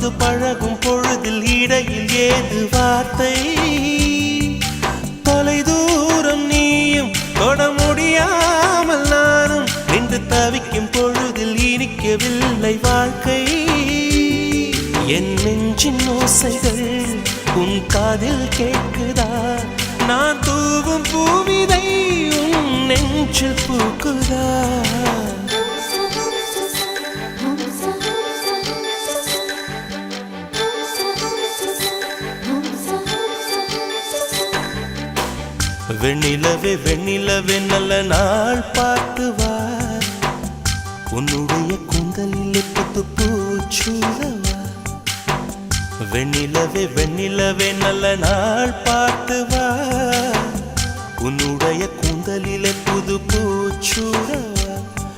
வந்து பழகும் பொழுதில் இடையில் ஏது வார்த்தை தொலை தூரம் நீயும் தொட முடியாமல் நானும் நின்று தவிக்கும் பொழுதில் இனிக்கவில்லை வாழ்க்கை என் நெஞ்சின் ஓசைகள் உன் காதில் கேட்குதா நான் தூவும் பூவிதை உன் நெஞ்சில் பூக்குதா வெண்ணிலவே வெண்ணிலவே நல்ல நாள் பார்த்து வா உன்னுடைய கூந்தலில் புத்து பூச்சூடவா வெண்ணிலவே வெண்ணிலவே நல்ல நாள் பார்த்து வா உன்னுடைய கூந்தலில் புது பூச்சூடவா